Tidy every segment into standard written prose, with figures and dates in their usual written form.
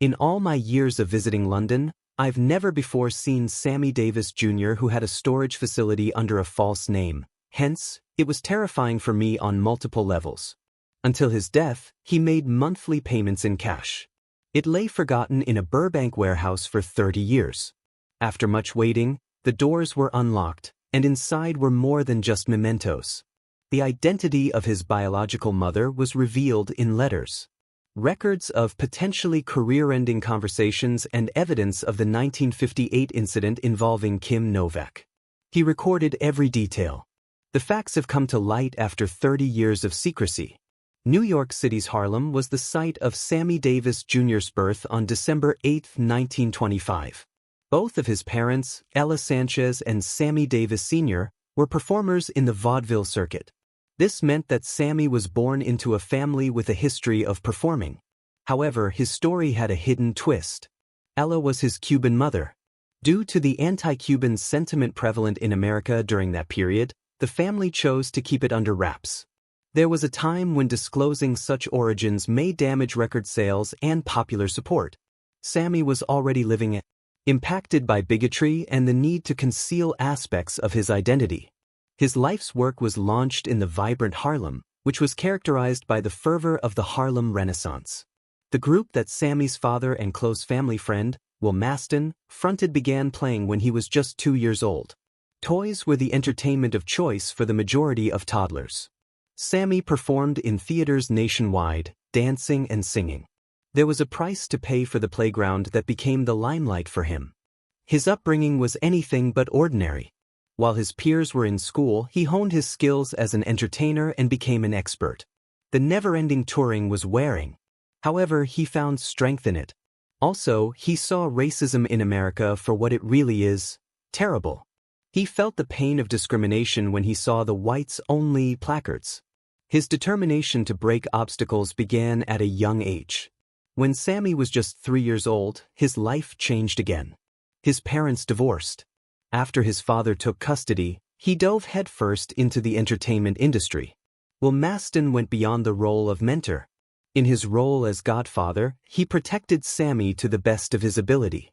In all my years of visiting London, I've never before seen Sammy Davis Jr. who had a storage facility under a false name. Hence, it was terrifying for me on multiple levels. Until his death, he made monthly payments in cash. It lay forgotten in a Burbank warehouse for 30 years. After much waiting, the doors were unlocked, and inside were more than just mementos. The identity of his biological mother was revealed in letters. Records of potentially career-ending conversations and evidence of the 1958 incident involving Kim Novak. He recorded every detail. The facts have come to light after 30 years of secrecy. New York City's Harlem was the site of Sammy Davis Jr.'s birth on December 8, 1925. Both of his parents, Ella Sanchez and Sammy Davis Sr., were performers in the vaudeville circuit. This meant that Sammy was born into a family with a history of performing. However, his story had a hidden twist. Ella was his Cuban mother. Due to the anti-Cuban sentiment prevalent in America during that period, the family chose to keep it under wraps. There was a time when disclosing such origins may damage record sales and popular support. Sammy was already living it, impacted by bigotry and the need to conceal aspects of his identity. His life's work was launched in the vibrant Harlem, which was characterized by the fervor of the Harlem Renaissance. The group that Sammy's father and close family friend, Will Maston, fronted began playing when he was just 2 years old. Toys were the entertainment of choice for the majority of toddlers. Sammy performed in theaters nationwide, dancing and singing. There was a price to pay for the playground that became the limelight for him. His upbringing was anything but ordinary. While his peers were in school, he honed his skills as an entertainer and became an expert. The never-ending touring was wearing. However, he found strength in it. Also, he saw racism in America for what it really is: terrible. He felt the pain of discrimination when he saw the whites-only placards. His determination to break obstacles began at a young age. When Sammy was just 3 years old, his life changed again. His parents divorced. After his father took custody, he dove headfirst into the entertainment industry. Will Maston went beyond the role of mentor. In his role as godfather, he protected Sammy to the best of his ability.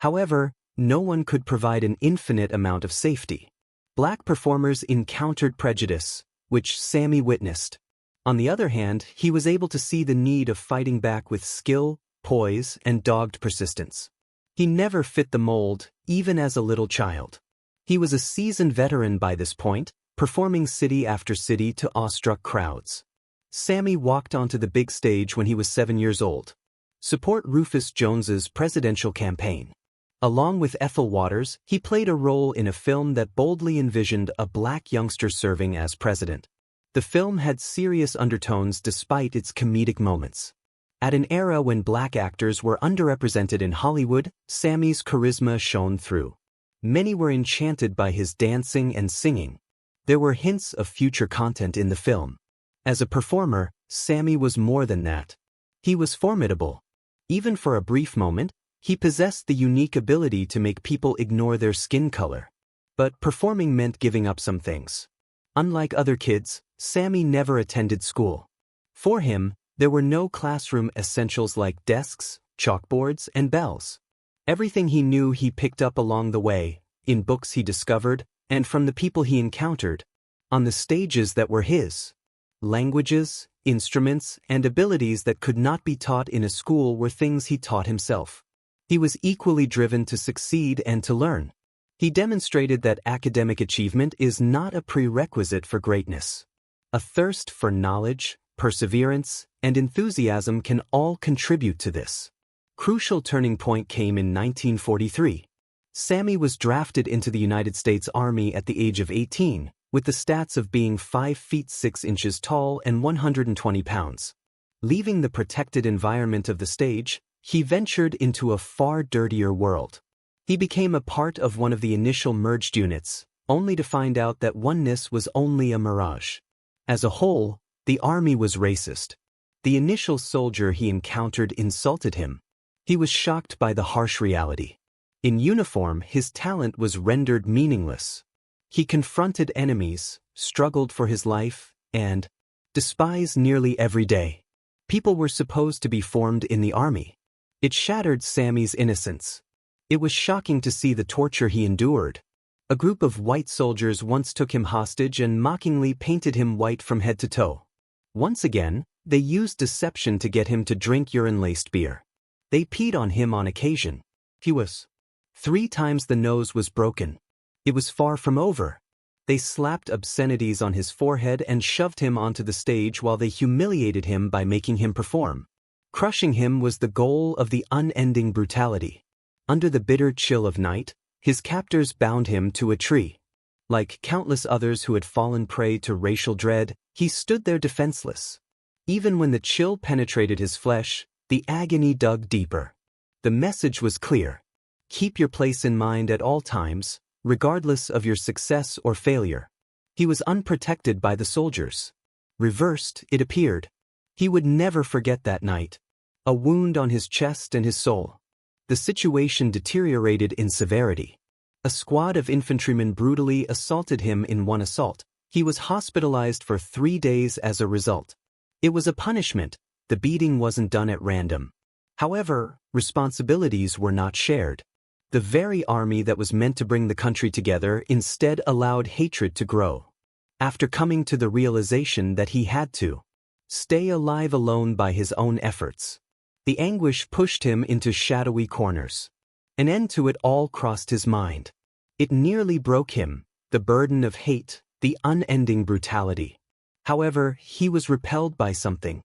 However, no one could provide an infinite amount of safety. Black performers encountered prejudice, which Sammy witnessed. On the other hand, he was able to see the need of fighting back with skill, poise, and dogged persistence. He never fit the mold, even as a little child. He was a seasoned veteran by this point, performing city after city to awestruck crowds. Sammy walked onto the big stage when he was 7 years old. Support Rufus Jones's presidential campaign. Along with Ethel Waters, he played a role in a film that boldly envisioned a black youngster serving as president. The film had serious undertones despite its comedic moments. At an era when black actors were underrepresented in Hollywood, Sammy's charisma shone through. Many were enchanted by his dancing and singing. There were hints of future content in the film. As a performer, Sammy was more than that. He was formidable. Even for a brief moment, he possessed the unique ability to make people ignore their skin color. But performing meant giving up some things. Unlike other kids, Sammy never attended school. For him, there were no classroom essentials like desks, chalkboards, and bells. Everything he knew he picked up along the way, in books he discovered, and from the people he encountered, on the stages that were his. Languages, instruments, and abilities that could not be taught in a school were things he taught himself. He was equally driven to succeed and to learn. He demonstrated that academic achievement is not a prerequisite for greatness. A thirst for knowledge, perseverance, and enthusiasm can all contribute to this. Crucial turning point came in 1943. Sammy was drafted into the United States Army at the age of 18, with the stats of being 5 feet 6 inches tall and 120 pounds. Leaving the protected environment of the stage, he ventured into a far dirtier world. He became a part of one of the initial merged units, only to find out that oneness was only a mirage. As a whole, the army was racist. The initial soldier he encountered insulted him. He was shocked by the harsh reality. In uniform, his talent was rendered meaningless. He confronted enemies, struggled for his life, and despised nearly every day. People were supposed to be formed in the army. It shattered Sammy's innocence. It was shocking to see the torture he endured. A group of white soldiers once took him hostage and mockingly painted him white from head to toe. Once again, they used deception to get him to drink urine-laced beer. They peed on him on occasion. He was 3 times the nose was broken. It was far from over. They slapped obscenities on his forehead and shoved him onto the stage while they humiliated him by making him perform. Crushing him was the goal of the unending brutality. Under the bitter chill of night, his captors bound him to a tree. Like countless others who had fallen prey to racial dread, he stood there defenseless. Even when the chill penetrated his flesh, the agony dug deeper. The message was clear. Keep your place in mind at all times, regardless of your success or failure. He was unprotected by the soldiers. Reversed, it appeared. He would never forget that night. A wound on his chest and his soul. The situation deteriorated in severity. A squad of infantrymen brutally assaulted him in one assault. He was hospitalized for 3 days as a result. It was a punishment. The beating wasn't done at random. However, responsibilities were not shared. The very army that was meant to bring the country together instead allowed hatred to grow. After coming to the realization that he had to stay alive alone by his own efforts, the anguish pushed him into shadowy corners. An end to it all crossed his mind. It nearly broke him, the burden of hate, the unending brutality. However, he was repelled by something.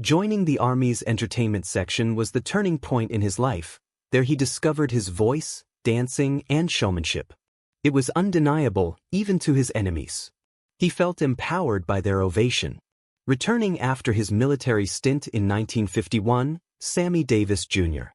Joining the army's entertainment section was the turning point in his life. There he discovered his voice, dancing, and showmanship. It was undeniable, even to his enemies. He felt empowered by their ovation. Returning after his military stint in 1951, Sammy Davis Jr.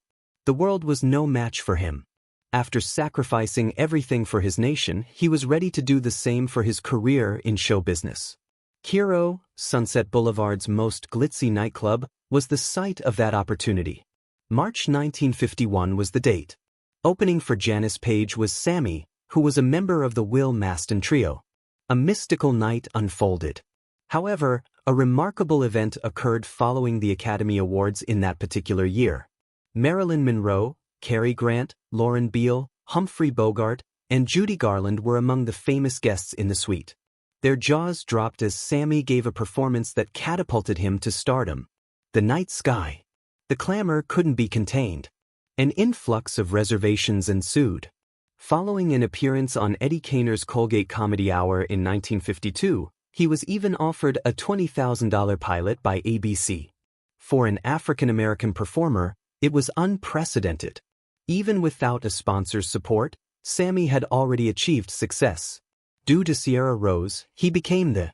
The world was no match for him. After sacrificing everything for his nation, he was ready to do the same for his career in show business. Hero, Sunset Boulevard's most glitzy nightclub, was the site of that opportunity. March 1951 was the date. Opening for Janice Page was Sammy, who was a member of the Will Maston Trio. A mystical night unfolded. However, a remarkable event occurred following the Academy Awards in that particular year. Marilyn Monroe, Cary Grant, Lauren Beale, Humphrey Bogart, and Judy Garland were among the famous guests in the suite. Their jaws dropped as Sammy gave a performance that catapulted him to stardom. The night sky. The clamor couldn't be contained. An influx of reservations ensued. Following an appearance on Eddie Kaner's Colgate Comedy Hour in 1952, he was even offered a $20,000 pilot by ABC. For an African-American performer, it was unprecedented. Even without a sponsor's support, Sammy had already achieved success. Due to Sierra Rose, he became the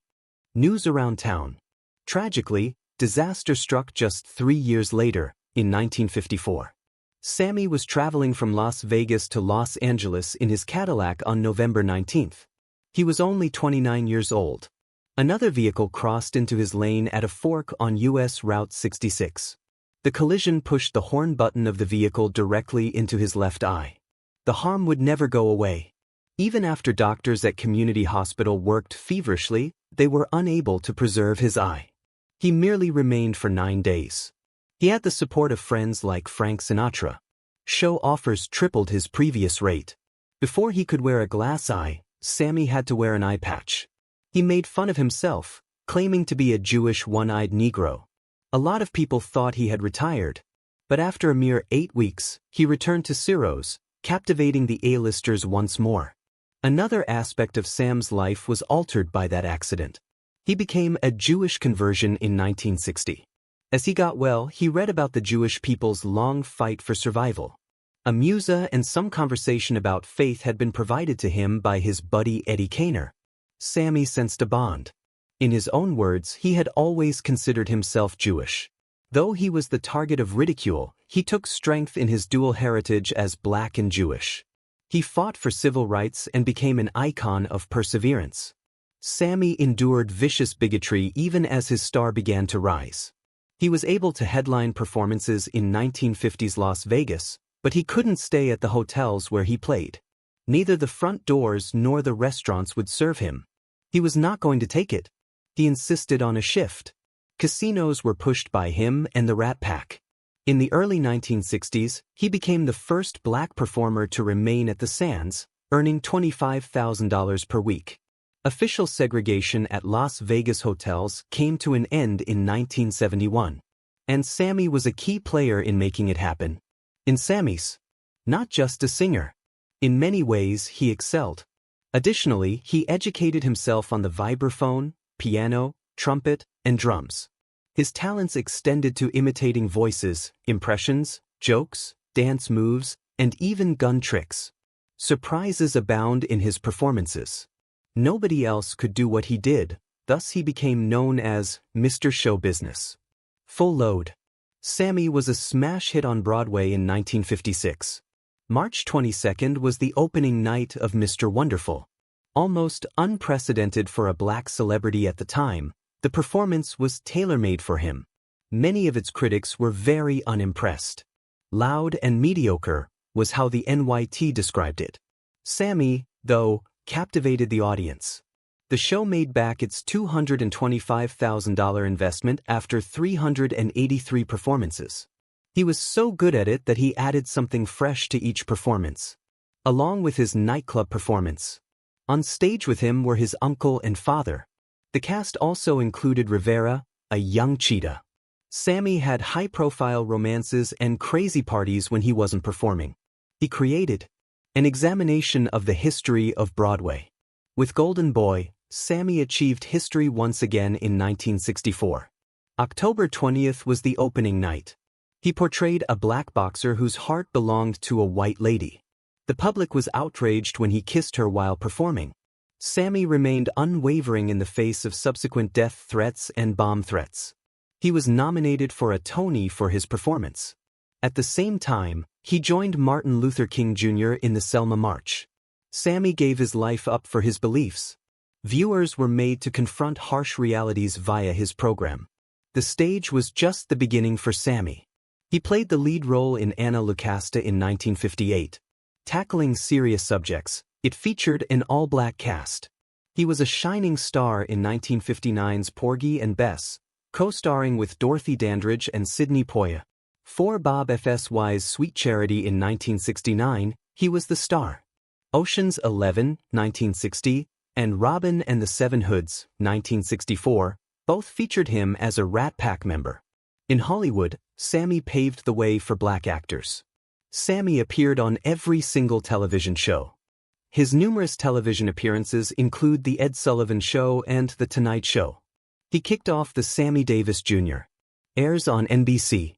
news around town. Tragically, disaster struck just 3 years later, in 1954. Sammy was traveling from Las Vegas to Los Angeles in his Cadillac on November 19. He was only 29 years old. Another vehicle crossed into his lane at a fork on U.S. Route 66. The collision pushed the horn button of the vehicle directly into his left eye. The harm would never go away. Even after doctors at Community Hospital worked feverishly, they were unable to preserve his eye. He merely remained for 9 days. He had the support of friends like Frank Sinatra. Show offers tripled his previous rate. Before he could wear a glass eye, Sammy had to wear an eye patch. He made fun of himself, claiming to be a Jewish one-eyed Negro. A lot of people thought he had retired. But after a mere 8 weeks, he returned to Ciro's, captivating the A-listers once more. Another aspect of Sam's life was altered by that accident. He became a Jewish conversion in 1960. As he got well, he read about the Jewish people's long fight for survival. A musa and some conversation about faith had been provided to him by his buddy Eddie Kaner. Sammy sensed a bond. In his own words, he had always considered himself Jewish. Though he was the target of ridicule, he took strength in his dual heritage as black and Jewish. He fought for civil rights and became an icon of perseverance. Sammy endured vicious bigotry even as his star began to rise. He was able to headline performances in 1950s Las Vegas, but he couldn't stay at the hotels where he played. Neither the front doors nor the restaurants would serve him. He was not going to take it. He insisted on a shift. Casinos were pushed by him and the Rat Pack. In the early 1960s, he became the first black performer to remain at the Sands, earning $25,000 per week. Official segregation at Las Vegas hotels came to an end in 1971, and Sammy was a key player in making it happen. In Sammy's, not just a singer. In many ways, he excelled. Additionally, he educated himself on the vibraphone, piano, trumpet, and drums. His talents extended to imitating voices, impressions, jokes, dance moves, and even gun tricks. Surprises abound in his performances. Nobody else could do what he did, thus he became known as Mr. Show Business. Full Load. Sammy was a smash hit on Broadway in 1956. March 22nd was the opening night of Mr. Wonderful. Almost unprecedented for a black celebrity at the time, the performance was tailor-made for him. Many of its critics were very unimpressed. Loud and mediocre was how the NYT described it. Sammy, though, captivated the audience. The show made back its $225,000 investment after 383 performances. He was so good at it that he added something fresh to each performance, along with his nightclub performance. On stage with him were his uncle and father. The cast also included Rivera, a young cheetah. Sammy had high-profile romances and crazy parties when he wasn't performing. He created an examination of the history of Broadway. With Golden Boy, Sammy achieved history once again in 1964. October 20th was the opening night. He portrayed a black boxer whose heart belonged to a white lady. The public was outraged when he kissed her while performing. Sammy remained unwavering in the face of subsequent death threats and bomb threats. He was nominated for a Tony for his performance. At the same time, he joined Martin Luther King Jr. in the Selma March. Sammy gave his life up for his beliefs. Viewers were made to confront harsh realities via his program. The stage was just the beginning for Sammy. He played the lead role in Anna Lucasta in 1958. Tackling serious subjects, it featured an all-black cast. He was a shining star in 1959's Porgy and Bess, co-starring with Dorothy Dandridge and Sidney Poitier. For Bob F.S.Y's Sweet Charity in 1969, he was the star. Ocean's 11, 1960, and Robin and the Seven Hoods, 1964, both featured him as a Rat Pack member. In Hollywood, Sammy paved the way for black actors. Sammy appeared on every single television show. His numerous television appearances include The Ed Sullivan Show and The Tonight Show. He kicked off the Sammy Davis Jr. airs on NBC.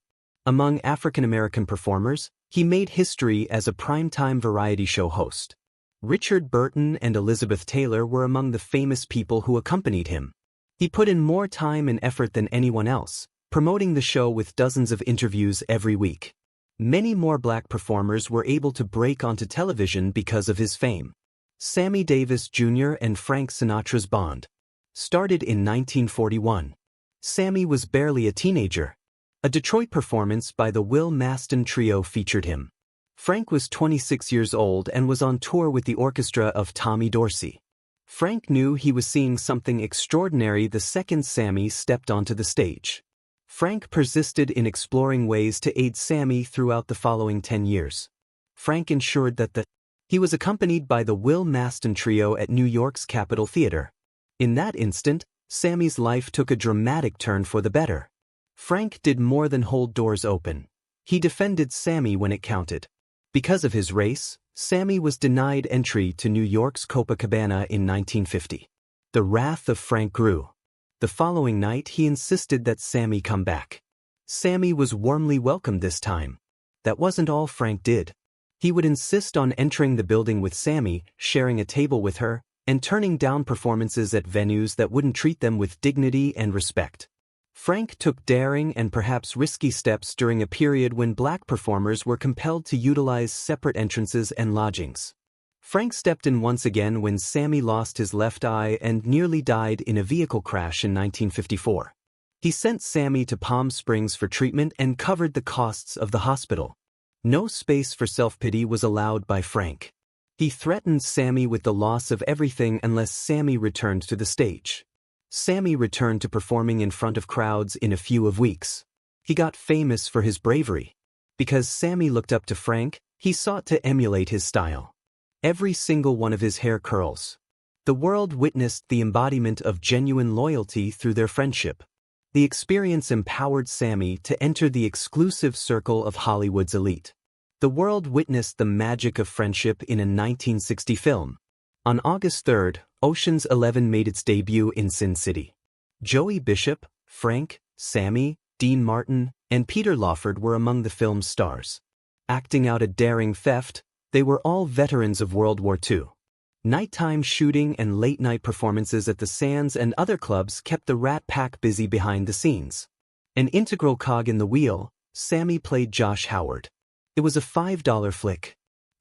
Among African-American performers, he made history as a primetime variety show host. Richard Burton and Elizabeth Taylor were among the famous people who accompanied him. He put in more time and effort than anyone else, promoting the show with dozens of interviews every week. Many more black performers were able to break onto television because of his fame. Sammy Davis Jr. and Frank Sinatra's bond started in 1941. Sammy was barely a teenager. A Detroit performance by the Will Maston Trio featured him. Frank was 26 years old and was on tour with the orchestra of Tommy Dorsey. Frank knew he was seeing something extraordinary the second Sammy stepped onto the stage. Frank persisted in exploring ways to aid Sammy throughout the following 10 years. Frank ensured that he was accompanied by the Will Maston Trio at New York's Capitol Theater. In that instant, Sammy's life took a dramatic turn for the better. Frank did more than hold doors open. He defended Sammy when it counted. Because of his race, Sammy was denied entry to New York's Copacabana in 1950. The wrath of Frank grew. The following night he insisted that Sammy come back. Sammy was warmly welcomed this time. That wasn't all Frank did. He would insist on entering the building with Sammy, sharing a table with her, and turning down performances at venues that wouldn't treat them with dignity and respect. Frank took daring and perhaps risky steps during a period when black performers were compelled to utilize separate entrances and lodgings. Frank stepped in once again when Sammy lost his left eye and nearly died in a vehicle crash in 1954. He sent Sammy to Palm Springs for treatment and covered the costs of the hospital. No space for self-pity was allowed by Frank. He threatened Sammy with the loss of everything unless Sammy returned to the stage. Sammy returned to performing in front of crowds in a few weeks. He got famous for his bravery. Because Sammy looked up to Frank, he sought to emulate his style. Every single one of his hair curls. The world witnessed the embodiment of genuine loyalty through their friendship. The experience empowered Sammy to enter the exclusive circle of Hollywood's elite. The world witnessed the magic of friendship in a 1960 film. On August 3, Ocean's 11 made its debut in Sin City. Joey Bishop, Frank, Sammy, Dean Martin, and Peter Lawford were among the film's stars. Acting out a daring theft, they were all veterans of World War II. Nighttime shooting and late-night performances at the Sands and other clubs kept the Rat Pack busy behind the scenes. An integral cog in the wheel, Sammy played Josh Howard. It was a $5 flick.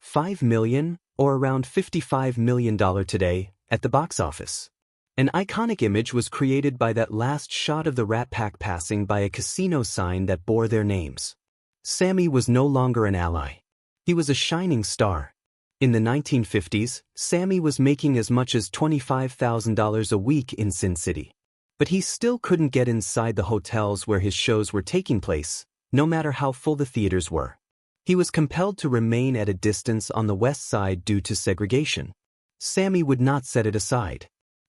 $5 million, or around $55 million today, at the box office. An iconic image was created by that last shot of the Rat Pack passing by a casino sign that bore their names. Sammy was no longer an ally. He was a shining star. In the 1950s, Sammy was making as much as $25,000 a week in Sin City. But he still couldn't get inside the hotels where his shows were taking place, no matter how full the theaters were. He was compelled to remain at a distance on the west side due to segregation. Sammy would not set it aside.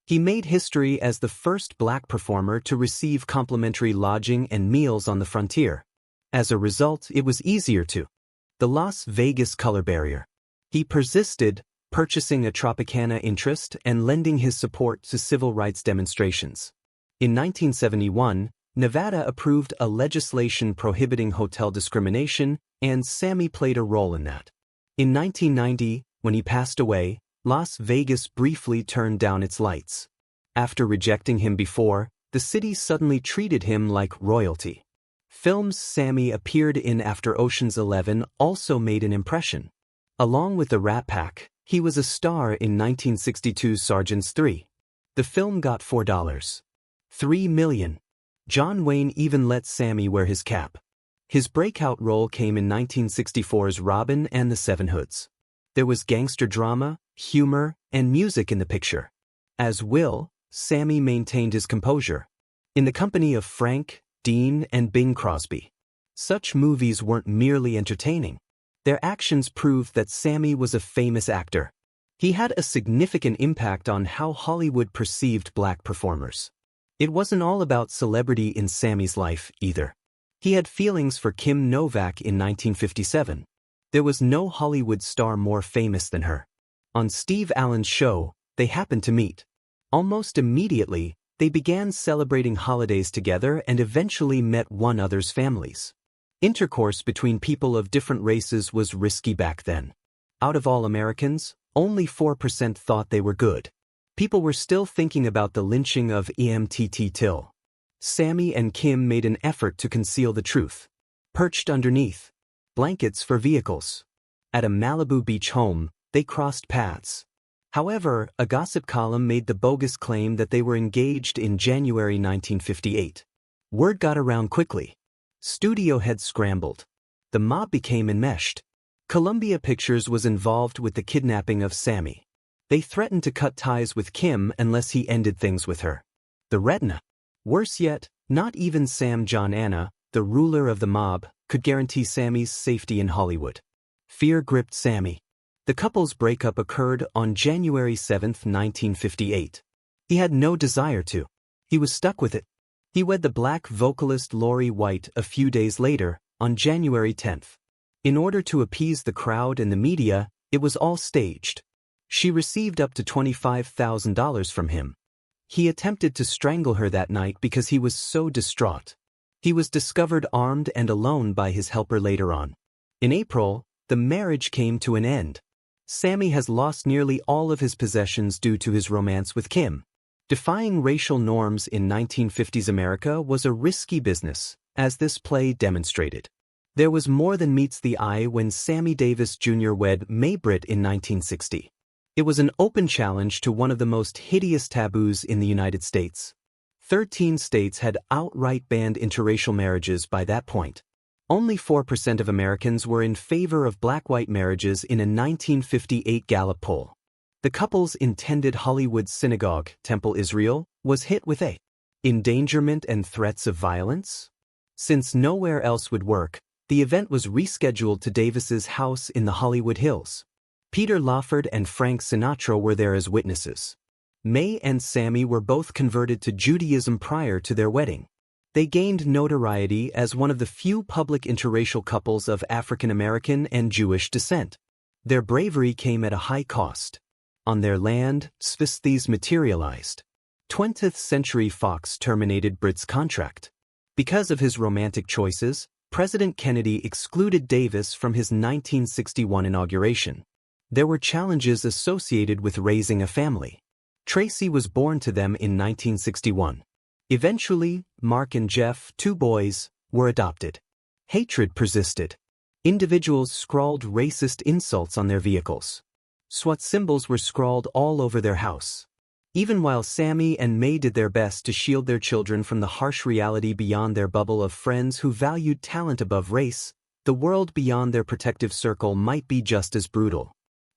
He made history as the first black performer to receive complimentary lodging and meals on the frontier. As a result, it was easier to. The Las Vegas color barrier. He persisted, purchasing a Tropicana interest and lending his support to civil rights demonstrations. In 1971, Nevada approved a legislation prohibiting hotel discrimination, and Sammy played a role in that. In 1990, when he passed away, Las Vegas briefly turned down its lights. After rejecting him before, the city suddenly treated him like royalty. Films Sammy appeared in after Ocean's 11 also made an impression. Along with the Rat Pack, he was a star in 1962's Sergeants 3. The film got $4.3 million. John Wayne even let Sammy wear his cap. His breakout role came in 1964's Robin and the Seven Hoods. There was gangster drama, humor, and music in the picture. As Will, Sammy maintained his composure. In the company of Frank, Dean, and Bing Crosby. Such movies weren't merely entertaining. Their actions proved that Sammy was a famous actor. He had a significant impact on how Hollywood perceived black performers. It wasn't all about celebrity in Sammy's life, either. He had feelings for Kim Novak in 1957. There was no Hollywood star more famous than her. On Steve Allen's show, they happened to meet. Almost immediately, they began celebrating holidays together and eventually met one another's families. Intercourse between people of different races was risky back then. Out of all Americans, only 4% thought they were good. People were still thinking about the lynching of Emmett Till. Sammy and Kim made an effort to conceal the truth. Perched underneath blankets for vehicles. At a Malibu beach home, they crossed paths. However, a gossip column made the bogus claim that they were engaged in January 1958. Word got around quickly. Studio heads scrambled. The mob became enmeshed. Columbia Pictures was involved with the kidnapping of Sammy. They threatened to cut ties with Kim unless he ended things with her. The retina. Worse yet, not even Sam John Anna, the ruler of the mob, could guarantee Sammy's safety in Hollywood. Fear gripped Sammy. The couple's breakup occurred on January 7, 1958. He had no desire to. He was stuck with it. He wed the black vocalist Lori White a few days later, on January 10. In order to appease the crowd and the media, it was all staged. She received up to $25,000 from him. He attempted to strangle her that night because he was so distraught. He was discovered armed and alone by his helper later on. In April, the marriage came to an end. Sammy has lost nearly all of his possessions due to his romance with Kim. Defying racial norms in 1950s America was a risky business, as this play demonstrated. There was more than meets the eye when Sammy Davis Jr. wed May Britt in 1960. It was an open challenge to one of the most hideous taboos in the United States. 13 states had outright banned interracial marriages by that point. Only 4% of Americans were in favor of black-white marriages in a 1958 Gallup poll. The couple's intended Hollywood synagogue, Temple Israel, was hit with endangerment and threats of violence. Since nowhere else would work, the event was rescheduled to Davis's house in the Hollywood Hills. Peter Lawford and Frank Sinatra were there as witnesses. May and Sammy were both converted to Judaism prior to their wedding. They gained notoriety as one of the few public interracial couples of African American and Jewish descent. Their bravery came at a high cost. On their land, Svisthys materialized. 20th Century Fox terminated Britt's contract. Because of his romantic choices, President Kennedy excluded Davis from his 1961 inauguration. There were challenges associated with raising a family. Tracy was born to them in 1961. Eventually, Mark and Jeff, 2 boys, were adopted. Hatred persisted. Individuals scrawled racist insults on their vehicles. SWAT symbols were scrawled all over their house. Even while Sammy and May did their best to shield their children from the harsh reality beyond their bubble of friends who valued talent above race, the world beyond their protective circle might be just as brutal.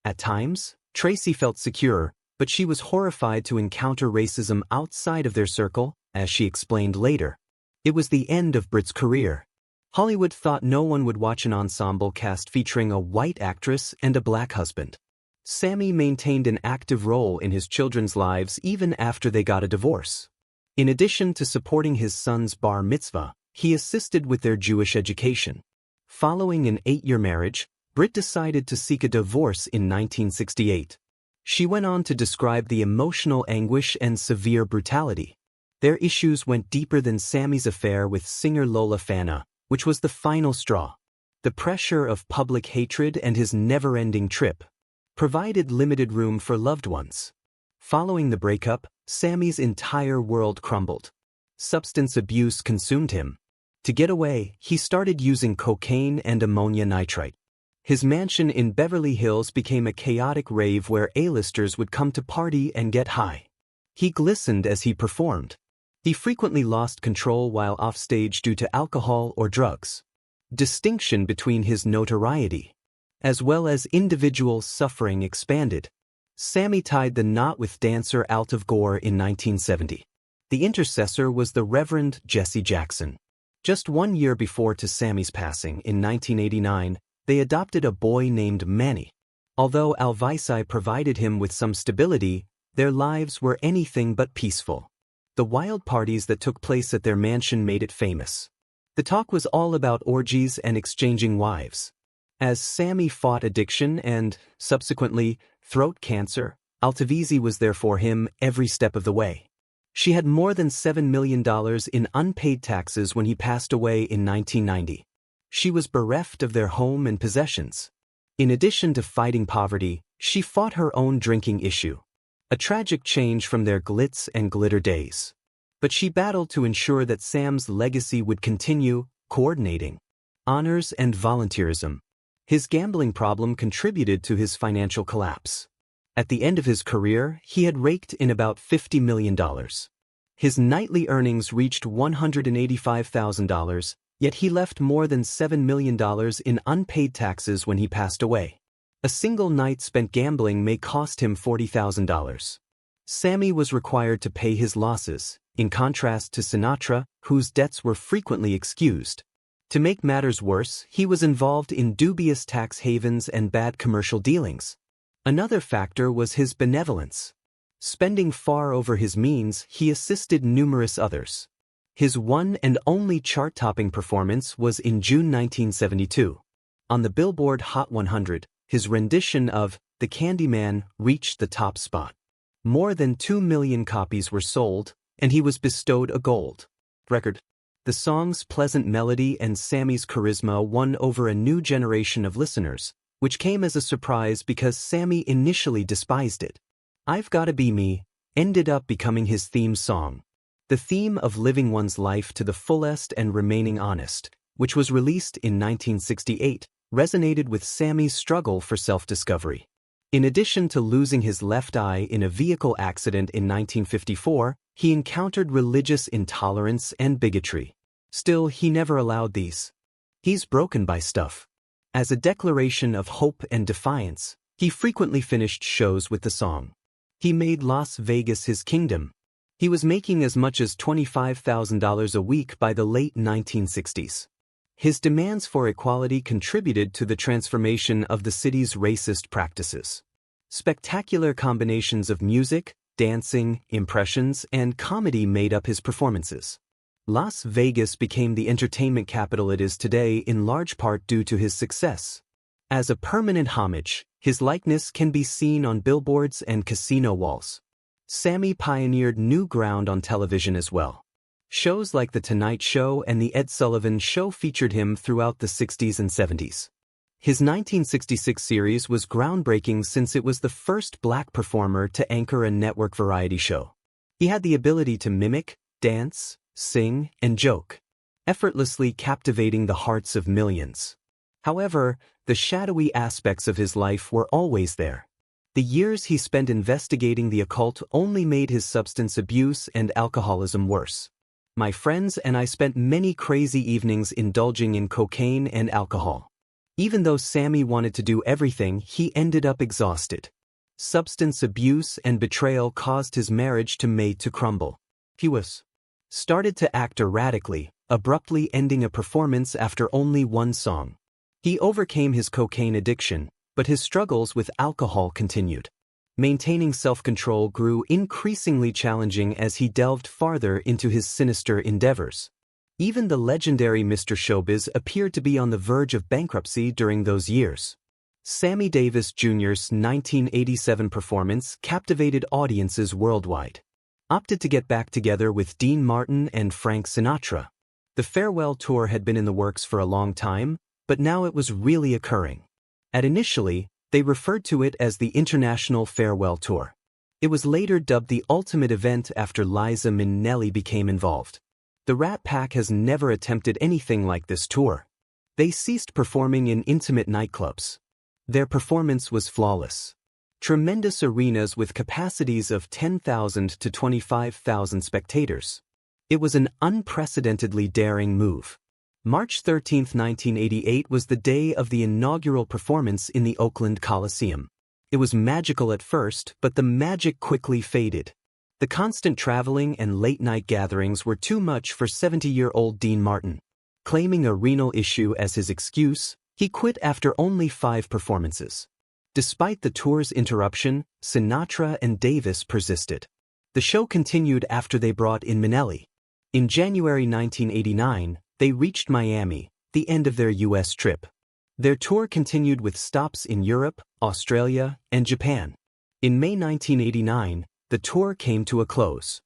At times, Tracy felt secure, but she was horrified to encounter racism outside of their circle, as she explained later. It was the end of Britt's career. Hollywood thought no one would watch an ensemble cast featuring a white actress and a black husband. Sammy maintained an active role in his children's lives even after they got a divorce. In addition to supporting his son's bar mitzvah, he assisted with their Jewish education. Following an 8-year marriage, Britt decided to seek a divorce in 1968. She went on to describe the emotional anguish and severe brutality. Their issues went deeper than Sammy's affair with singer Lola Fana, which was the final straw. The pressure of public hatred and his never-ending trip provided limited room for loved ones. Following the breakup, Sammy's entire world crumbled. Substance abuse consumed him. To get away, he started using cocaine and ammonia nitrite. His mansion in Beverly Hills became a chaotic rave where A-listers would come to party and get high. He glistened as he performed. He frequently lost control while offstage due to alcohol or drugs. Distinction between his notoriety as well as individual suffering expanded. Sammy tied the knot with dancer Altaf Gore in 1970. The intercessor was the Reverend Jesse Jackson. Just 1 year before to Sammy's passing in 1989, they adopted a boy named Manny. Although Alvisi provided him with some stability, their lives were anything but peaceful. The wild parties that took place at their mansion made it famous. The talk was all about orgies and exchanging wives. As Sammy fought addiction and, subsequently, throat cancer, Altavisi was there for him every step of the way. She had more than $7 million in unpaid taxes when he passed away in 1990. She was bereft of their home and possessions. In addition to fighting poverty, she fought her own drinking issue. A tragic change from their glitz and glitter days. But she battled to ensure that Sam's legacy would continue, coordinating honors and volunteerism. His gambling problem contributed to his financial collapse. At the end of his career, he had raked in about $50 million. His nightly earnings reached $185,000, yet he left more than $7 million in unpaid taxes when he passed away. A single night spent gambling may cost him $40,000. Sammy was required to pay his losses, in contrast to Sinatra, whose debts were frequently excused. To make matters worse, he was involved in dubious tax havens and bad commercial dealings. Another factor was his benevolence. Spending far over his means, he assisted numerous others. His one and only chart-topping performance was in June 1972. On the Billboard Hot 100, his rendition of The Candyman reached the top spot. More than 2 million copies were sold, and he was bestowed a gold record. The song's pleasant melody and Sammy's charisma won over a new generation of listeners, which came as a surprise because Sammy initially despised it. I've Gotta Be Me ended up becoming his theme song. The theme of living one's life to the fullest and remaining honest, which was released in 1968, resonated with Sammy's struggle for self-discovery. In addition to losing his left eye in a vehicle accident in 1954, he encountered religious intolerance and bigotry. Still, he never allowed these. He's broken by stuff. As a declaration of hope and defiance, he frequently finished shows with the song. He made Las Vegas his kingdom. He was making as much as $25,000 a week by the late 1960s. His demands for equality contributed to the transformation of the city's racist practices. Spectacular combinations of music, dancing, impressions, and comedy made up his performances. Las Vegas became the entertainment capital it is today in large part due to his success. As a permanent homage, his likeness can be seen on billboards and casino walls. Sammy pioneered new ground on television as well. Shows like The Tonight Show and The Ed Sullivan Show featured him throughout the 60s and 70s. His 1966 series was groundbreaking since it was the first black performer to anchor a network variety show. He had the ability to mimic, dance, sing, and joke, effortlessly captivating the hearts of millions. However, the shadowy aspects of his life were always there. The years he spent investigating the occult only made his substance abuse and alcoholism worse. My friends and I spent many crazy evenings indulging in cocaine and alcohol. Even though Sammy wanted to do everything, he ended up exhausted. Substance abuse and betrayal caused his marriage to crumble. He started to act erratically, abruptly ending a performance after only one song. He overcame his cocaine addiction, but his struggles with alcohol continued. Maintaining self-control grew increasingly challenging as he delved farther into his sinister endeavors. Even the legendary Mr. Showbiz appeared to be on the verge of bankruptcy during those years. Sammy Davis Jr.'s 1987 performance captivated audiences worldwide. Opted to get back together with Dean Martin and Frank Sinatra. The farewell tour had been in the works for a long time, but now it was really occurring. Initially, they referred to it as the International Farewell Tour. It was later dubbed the ultimate event after Liza Minnelli became involved. The Rat Pack has never attempted anything like this tour. They ceased performing in intimate nightclubs. Their performance was flawless. Tremendous arenas with capacities of 10,000 to 25,000 spectators. It was an unprecedentedly daring move. March 13, 1988 was the day of the inaugural performance in the Oakland Coliseum. It was magical at first, but the magic quickly faded. The constant traveling and late-night gatherings were too much for 70-year-old Dean Martin. Claiming a renal issue as his excuse, he quit after only 5 performances. Despite the tour's interruption, Sinatra and Davis persisted. The show continued after they brought in Minnelli. In January 1989, they reached Miami, the end of their U.S. trip. Their tour continued with stops in Europe, Australia, and Japan. In May 1989, the tour came to a close.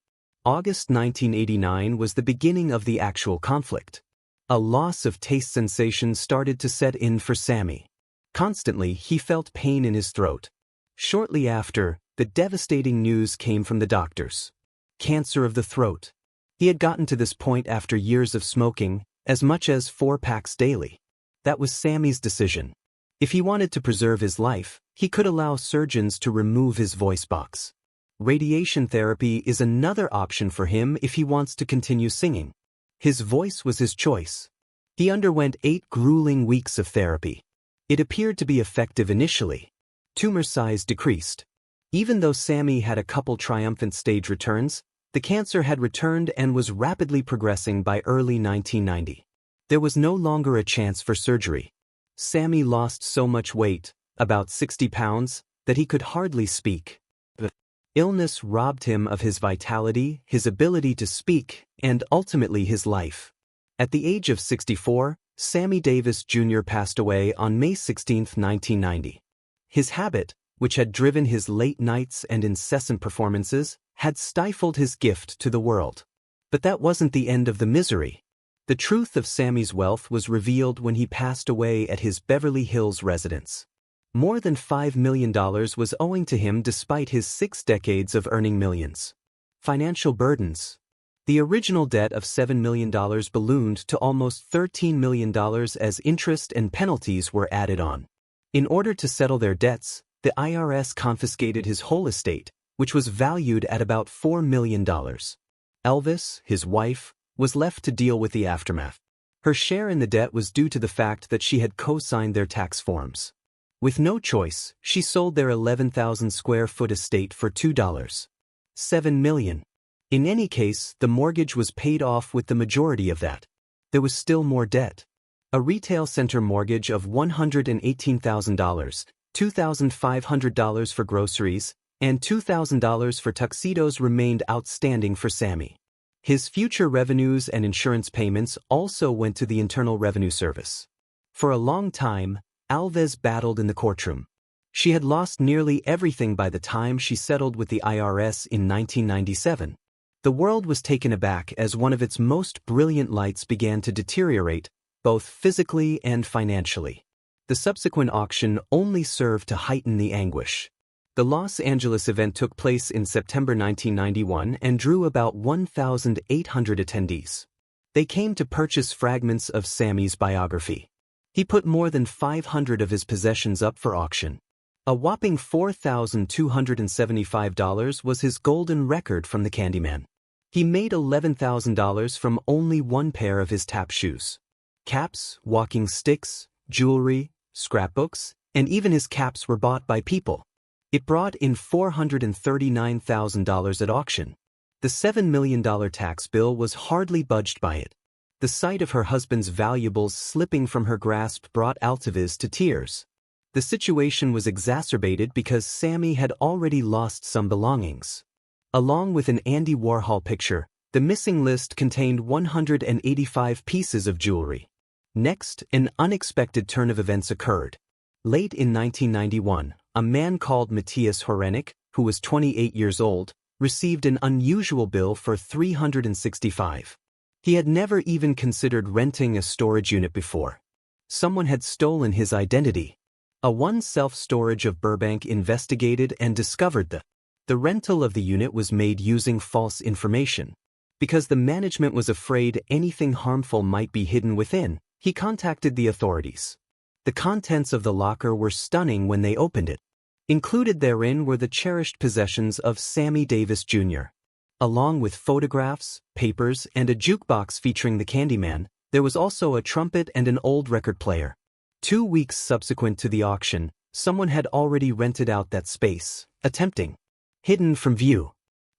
August 1989 was the beginning of the actual conflict. A loss of taste sensation started to set in for Sammy. Constantly, he felt pain in his throat. Shortly after, the devastating news came from the doctors. Cancer of the throat. He had gotten to this point after years of smoking, as much as 4 packs daily. That was Sammy's decision. If he wanted to preserve his life, he could allow surgeons to remove his voice box. Radiation therapy is another option for him if he wants to continue singing. His voice was his choice. He underwent 8 grueling weeks of therapy. It appeared to be effective initially. Tumor size decreased. Even though Sammy had a couple triumphant stage returns, the cancer had returned and was rapidly progressing by early 1990. There was no longer a chance for surgery. Sammy lost so much weight, about 60 pounds, that he could hardly speak. The illness robbed him of his vitality, his ability to speak, and ultimately his life. At the age of 64, Sammy Davis Jr. passed away on May 16, 1990. His habit, which had driven his late nights and incessant performances, had stifled his gift to the world. But that wasn't the end of the misery. The truth of Sammy's wealth was revealed when he passed away at his Beverly Hills residence. More than $5 million was owing to him despite his 6 decades of earning millions. Financial burdens. The original debt of $7 million ballooned to almost $13 million as interest and penalties were added on. In order to settle their debts, the IRS confiscated his whole estate, which was valued at about $4 million. Elvis, his wife, was left to deal with the aftermath. Her share in the debt was due to the fact that she had co-signed their tax forms. With no choice, she sold their 11,000 square foot estate for $2.7 million. In any case, the mortgage was paid off with the majority of that. There was still more debt. A retail center mortgage of $118,000, $2,500 for groceries, and $2,000 for tuxedos remained outstanding for Sammy. His future revenues and insurance payments also went to the Internal Revenue Service. For a long time, Alves battled in the courtroom. She had lost nearly everything by the time she settled with the IRS in 1997. The world was taken aback as one of its most brilliant lights began to deteriorate, both physically and financially. The subsequent auction only served to heighten the anguish. The Los Angeles event took place in September 1991 and drew about 1,800 attendees. They came to purchase fragments of Sammy's biography. He put more than 500 of his possessions up for auction. A whopping $4,275 was his golden record from the Candyman. He made $11,000 from only one pair of his tap shoes. Caps, walking sticks, jewelry, scrapbooks, and even his caps were bought by people. It brought in $439,000 at auction. The $7 million tax bill was hardly budged by it. The sight of her husband's valuables slipping from her grasp brought Alves to tears. The situation was exacerbated because Sammy had already lost some belongings. Along with an Andy Warhol picture, the missing list contained 185 pieces of jewelry. Next, an unexpected turn of events occurred. Late in 1991, a man called Matthias Horenik, who was 28 years old, received an unusual bill for $365. He had never even considered renting a storage unit before. Someone had stolen his identity. A one self-storage of Burbank investigated and discovered the rental of the unit was made using false information. Because the management was afraid anything harmful might be hidden within, he contacted the authorities. The contents of the locker were stunning when they opened it. Included therein were the cherished possessions of Sammy Davis Jr. Along with photographs, papers, and a jukebox featuring the Candyman, there was also a trumpet and an old record player. 2 weeks subsequent to the auction, someone had already rented out that space, attempting hidden from view.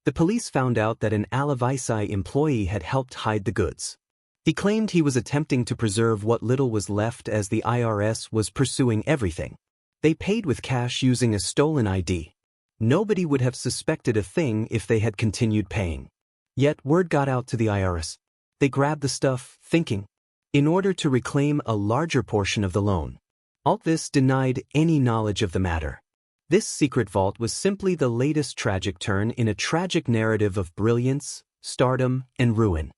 The police found out that an Alves employee had helped hide the goods. He claimed he was attempting to preserve what little was left as the IRS was pursuing everything. They paid with cash using a stolen ID. Nobody would have suspected a thing if they had continued paying. Yet word got out to the IRS. They grabbed the stuff, thinking, in order to reclaim a larger portion of the loan. Alves denied any knowledge of the matter. This secret vault was simply the latest tragic turn in a tragic narrative of brilliance, stardom, and ruin.